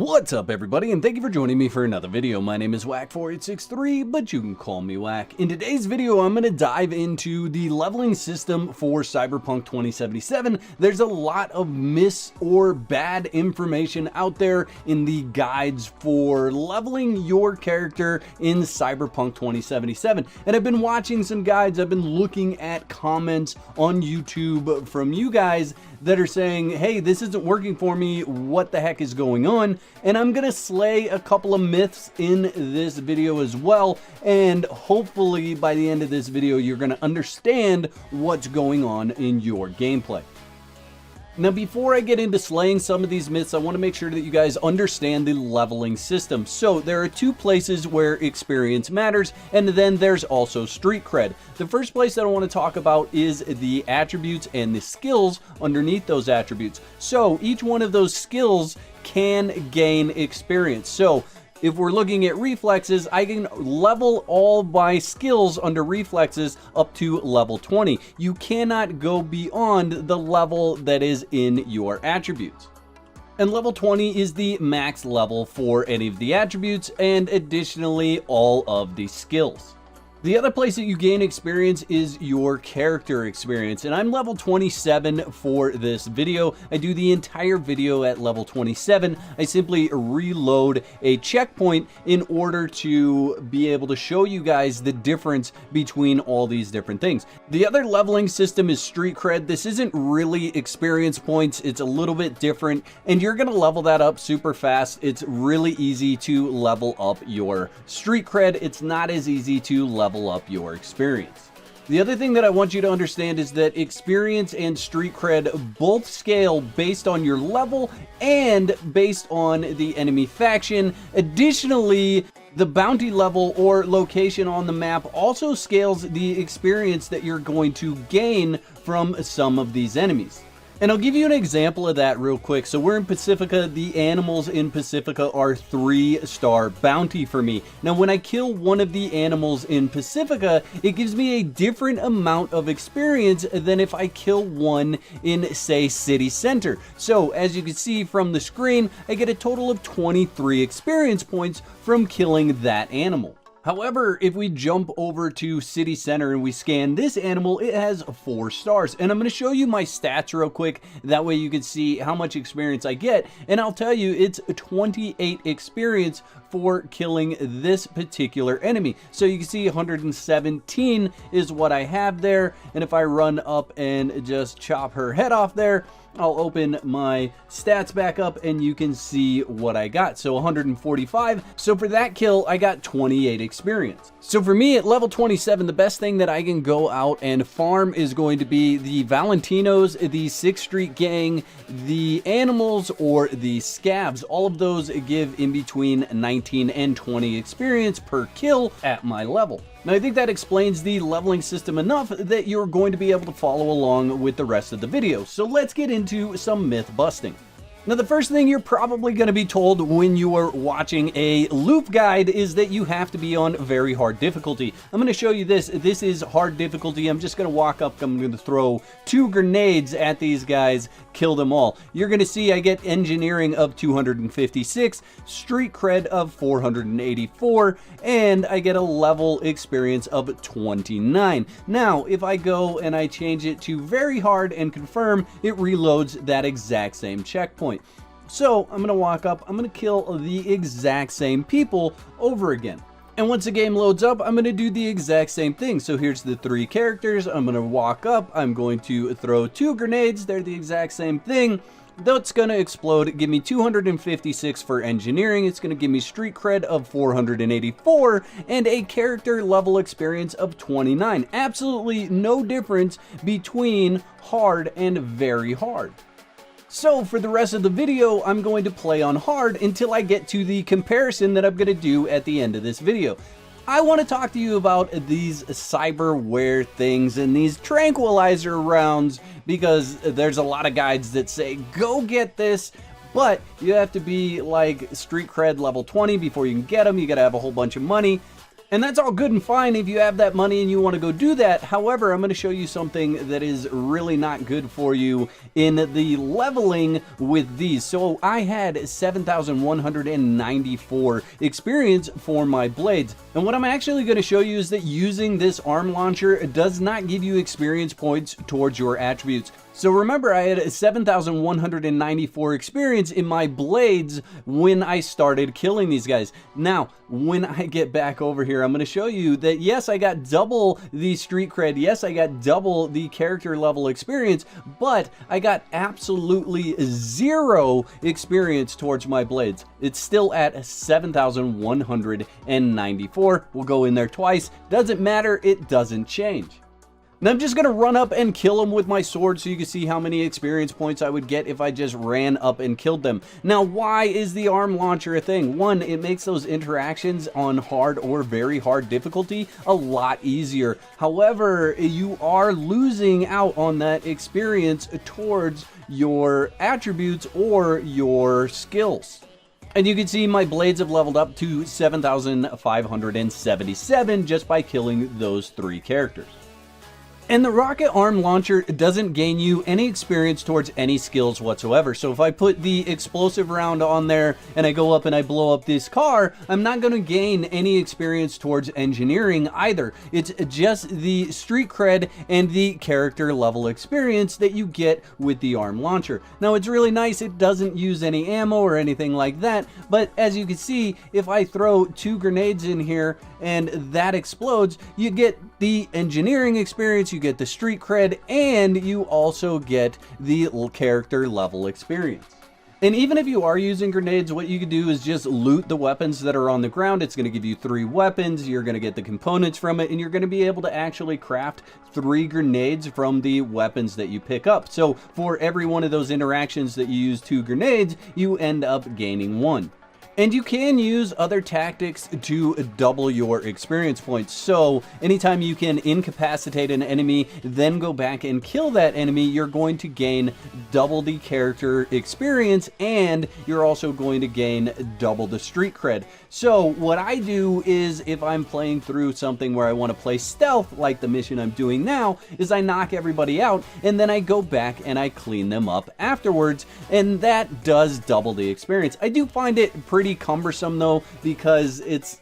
What's up everybody, and thank you for joining me for another video. My name is Whack4863, but you can call me Whack. In today's video, I'm going to dive into the leveling system for Cyberpunk 2077. There's a lot of mis or bad information out there in the guides for leveling your character in Cyberpunk 2077. And I've been watching some guides, I've been looking at comments on YouTube from you guys that are saying, hey, this isn't working for me, what the heck is going on? And I'm gonna slay a couple of myths in this video as well, and hopefully by the end of this video you're gonna understand what's going on in your gameplay. Now, before I get into slaying some of these myths, I want to make sure that you guys understand the leveling system. So there are two places where experience matters, and then there's also street cred. The first place that I want to talk about is the attributes and the skills underneath those attributes. So each one of those skills can gain experience. So if we're looking at reflexes, I can level all my skills under reflexes up to level 20. You cannot go beyond the level that is in your attributes. And level 20 is the max level for any of the attributes, and additionally all of the skills. The other place that you gain experience is your character experience, and I'm level 27 for this video. I do the entire video at level 27. I simply reload a checkpoint in order to be able to show you guys the difference between all these different things. The other leveling system is street cred. This isn't really experience points, it's a little bit different, and you're gonna level that up super fast. It's really easy to level up your street cred. It's not as easy to level up your experience. The other thing that I want you to understand is that experience and street cred both scale based on your level and based on the enemy faction. Additionally, the bounty level or location on the map also scales the experience that you're going to gain from some of these enemies. And I'll give you an example of that real quick. So we're in Pacifica. The animals in Pacifica are 3-star bounty for me. Now, when I kill one of the animals in Pacifica, it gives me a different amount of experience than if I kill one in, say, City Center. So as you can see from the screen, I get a total of 23 experience points from killing that animal. However, if we jump over to City Center and we scan this animal, it has 4 stars. And I'm going to show you my stats real quick. That way you can see how much experience I get. And I'll tell you, it's 28 experience for killing this particular enemy. So you can see 117 is what I have there. And if I run up and just chop her head off there, I'll open my stats back up and you can see what I got. So 145. So for that kill, I got 28 experience. So for me at level 27, the best thing that I can go out and farm is going to be the Valentinos, the 6th Street Gang, the animals, or the scavs. All of those give in between 19 and 20 experience per kill at my level. Now, I think that explains the leveling system enough that you're going to be able to follow along with the rest of the video. So let's get into some myth busting. Now, the first thing you're probably going to be told when you are watching a loop guide is that you have to be on very hard difficulty. I'm going to show you this. This is hard difficulty. I'm just going to walk up. I'm going to throw 2 grenades at these guys, kill them all. You're going to see I get engineering of 256, street cred of 484, and I get a level experience of 29. Now, if I go and I change it to very hard and confirm, it reloads that exact same checkpoint. So I'm gonna walk up, I'm gonna kill the exact same people over again. And once the game loads up, I'm gonna do the exact same thing. So here's the 3 characters. I'm gonna walk up, I'm going to throw 2 grenades. They're the exact same thing. That's gonna explode, give me 256 for engineering. It's gonna give me street cred of 484 and a character level experience of 29. Absolutely no difference between hard and very hard. So for the rest of the video, I'm going to play on hard until I get to the comparison that I'm going to do at the end of this video. I want to talk to you about these cyberware things and these tranquilizer rounds, because there's a lot of guides that say, go get this, but you have to be like street cred level 20 before you can get them. You got to have a whole bunch of money. And that's all good and fine if you have that money and you want to go do that. However, I'm going to show you something that is really not good for you in the leveling with these. So I had 7,194 experience for my blades. And what I'm actually going to show you is that using this arm launcher does not give you experience points towards your attributes. So remember, I had 7,194 experience in my blades when I started killing these guys. Now, when I get back over here, I'm going to show you that yes, I got double the street cred, yes, I got double the character level experience, but I got absolutely 0 experience towards my blades. It's still at 7,194. We'll go in there twice. Doesn't matter, it doesn't change. Now I'm just going to run up and kill them with my sword so you can see how many experience points I would get if I just ran up and killed them. Now, why is the arm launcher a thing? One, it makes those interactions on hard or very hard difficulty a lot easier. However, you are losing out on that experience towards your attributes or your skills. And you can see my blades have leveled up to 7,577 just by killing those 3 characters. And the rocket arm launcher doesn't gain you any experience towards any skills whatsoever. So if I put the explosive round on there and I go up and I blow up this car, I'm not going to gain any experience towards engineering either. It's just the street cred and the character level experience that you get with the arm launcher. Now it's really nice, it doesn't use any ammo or anything like that, but as you can see, if I throw 2 grenades in here and that explodes, you get the engineering experience, you get the street cred, and you also get the character level experience. And even if you are using grenades, what you can do is just loot the weapons that are on the ground. It's going to give you 3 weapons, you're going to get the components from it, and you're going to be able to actually craft 3 grenades from the weapons that you pick up. So for every one of those interactions that you use 2 grenades, you end up gaining 1. And you can use other tactics to double your experience points. So anytime you can incapacitate an enemy, then go back and kill that enemy, you're going to gain double the character experience, and you're also going to gain double the street cred. So what I do is, if I'm playing through something where I want to play stealth, like the mission I'm doing now, is I knock everybody out, and then I go back and I clean them up afterwards, and that does double the experience. I do find it pretty cumbersome though, because it's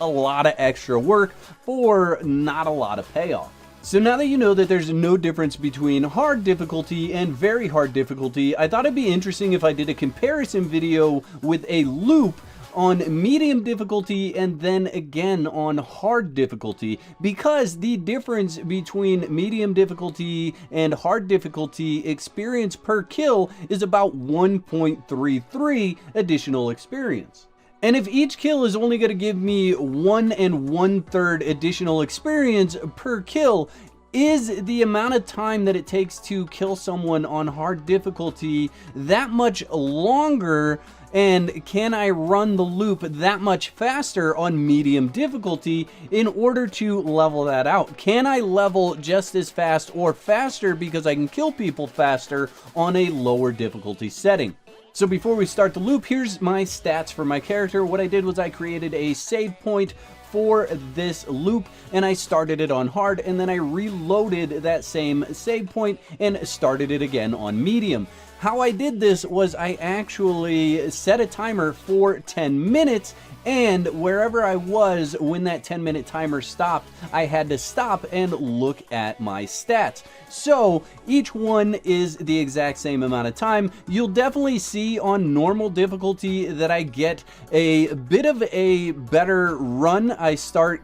a lot of extra work for not a lot of payoff. So now that you know that there's no difference between hard difficulty and very hard difficulty, I thought it'd be interesting if I did a comparison video with a loop on medium difficulty and then again on hard difficulty, because the difference between medium difficulty and hard difficulty experience per kill is about 1.33 additional experience. And if each kill is only going to give me 1 1/3 additional experience per kill, is the amount of time that it takes to kill someone on hard difficulty that much longer? And can I run the loop that much faster on medium difficulty in order to level that out? Can I level just as fast or faster because I can kill people faster on a lower difficulty setting? So before we start the loop, here's my stats for my character. What I did was I created a save point for this loop, and I started it on hard, and then I reloaded that same save point and started it again on medium. How I did this was I actually set a timer for 10 minutes, and wherever I was when that 10-minute timer stopped, I had to stop and look at my stats. So each one is the exact same amount of time. You'll definitely see on normal difficulty that I get a bit of a better run. I start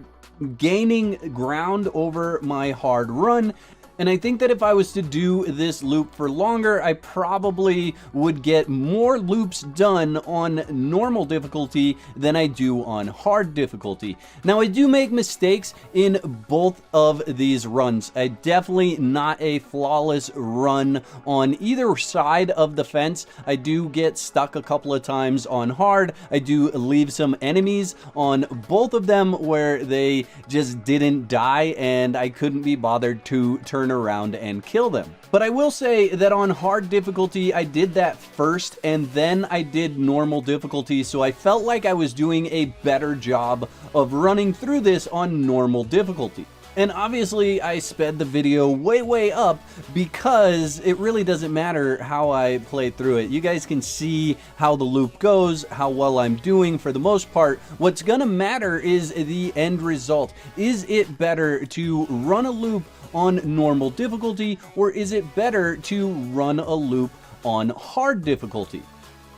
gaining ground over my hard run. And I think that if I was to do this loop for longer, I probably would get more loops done on normal difficulty than I do on hard difficulty. Now, I do make mistakes in both of these runs. I definitely not a flawless run on either side of the fence. I do get stuck a couple of times on hard. I do leave some enemies on both of them where they just didn't die, and I couldn't be bothered to turn turn around and kill them. But I will say that on hard difficulty, I did that first, and then I did normal difficulty, so I felt like I was doing a better job of running through this on normal difficulty. And obviously I sped the video way up because it really doesn't matter how I play through it. You guys can see how the loop goes, how well I'm doing for the most part. What's gonna matter is the end result. Is it better to run a loop on normal difficulty, or is it better to run a loop on hard difficulty?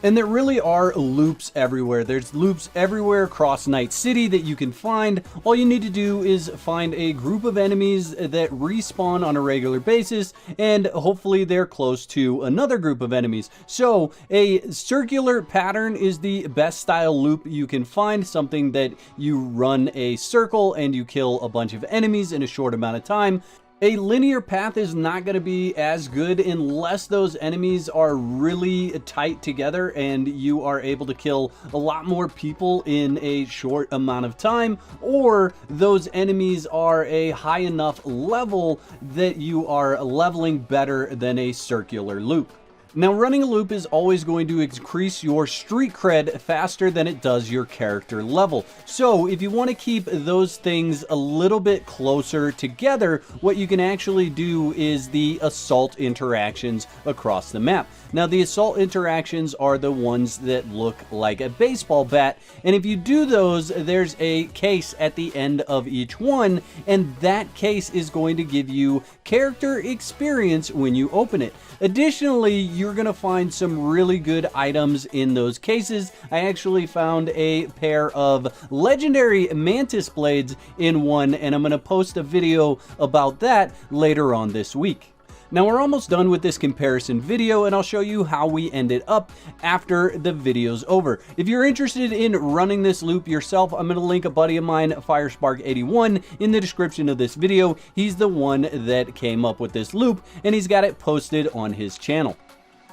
And there really are loops everywhere. There's loops everywhere across Night City that you can find. All you need to do is find a group of enemies that respawn on a regular basis, and hopefully they're close to another group of enemies. So a circular pattern is the best style loop you can find, something that you run a circle and you kill a bunch of enemies in a short amount of time. A linear path is not going to be as good unless those enemies are really tight together and you are able to kill a lot more people in a short amount of time, or those enemies are a high enough level that you are leveling better than a circular loop. Now, running a loop is always going to increase your street cred faster than it does your character level. So if you want to keep those things a little bit closer together, what you can actually do is the assault interactions across the map. Now, the assault interactions are the ones that look like a baseball bat, and if you do those, there's a case at the end of each one, and that case is going to give you character experience when you open it. Additionally, you're going to find some really good items in those cases. I actually found a pair of legendary mantis blades in one, and I'm going to post a video about that later on this week. Now, we're almost done with this comparison video, and I'll show you how we ended up after the video's over. If you're interested in running this loop yourself, I'm going to link a buddy of mine, Firespark81, in the description of this video. He's the one that came up with this loop, and he's got it posted on his channel.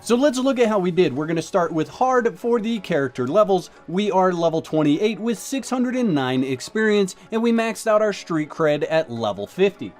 So let's look at how we did. We're going to start with hard for the character levels. We are level 28 with 609 experience, and we maxed out our street cred at level 50.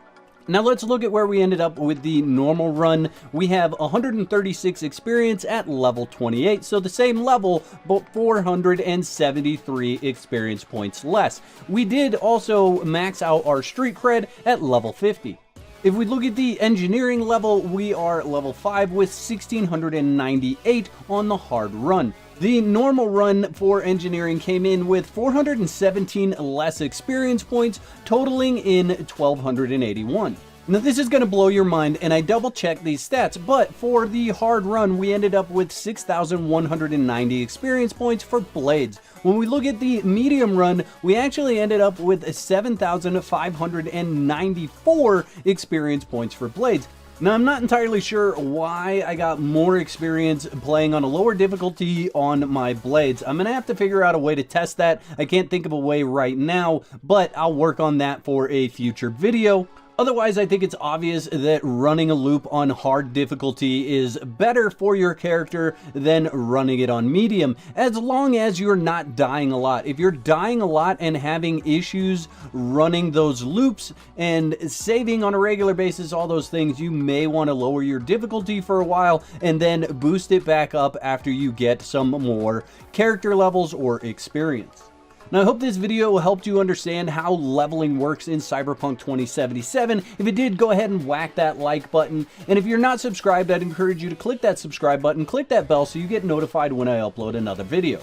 Now let's look at where we ended up with the normal run. We have 136 experience at level 28, so the same level, but 473 experience points less. We did also max out our street cred at level 50. If we look at the engineering level, we are level 5 with 1698 on the hard run. The normal run for engineering came in with 417 less experience points, totaling in 1281. Now this is going to blow your mind, and I double checked these stats, but for the hard run we ended up with 6,190 experience points for blades. When we look at the medium run, we actually ended up with 7,594 experience points for blades. Now, I'm not entirely sure why I got more experience playing on a lower difficulty on my blades. I'm going to have to figure out a way to test that. I can't think of a way right now, but I'll work on that for a future video. Otherwise, I think it's obvious that running a loop on hard difficulty is better for your character than running it on medium, as long as you're not dying a lot. If you're dying a lot and having issues running those loops and saving on a regular basis, all those things, you may want to lower your difficulty for a while and then boost it back up after you get some more character levels or experience. Now, I hope this video helped you understand how leveling works in Cyberpunk 2077. If it did, go ahead and whack that like button. And if you're not subscribed, I'd encourage you to click that subscribe button, click that bell so you get notified when I upload another video.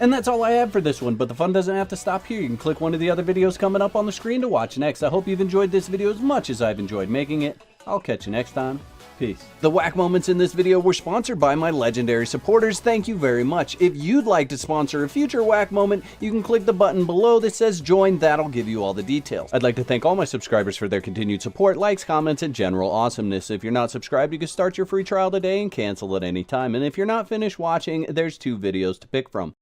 And that's all I have for this one, but the fun doesn't have to stop here. You can click one of the other videos coming up on the screen to watch next. I hope you've enjoyed this video as much as I've enjoyed making it. I'll catch you next time. Peace. The whack moments in this video were sponsored by my legendary supporters. Thank you very much. If you'd like to sponsor a future whack moment, you can click the button below that says join. That'll give you all the details. I'd like to thank all my subscribers for their continued support, likes, comments, and general awesomeness. If you're not subscribed, you can start your free trial today and cancel at any time. And if you're not finished watching, there's 2 videos to pick from.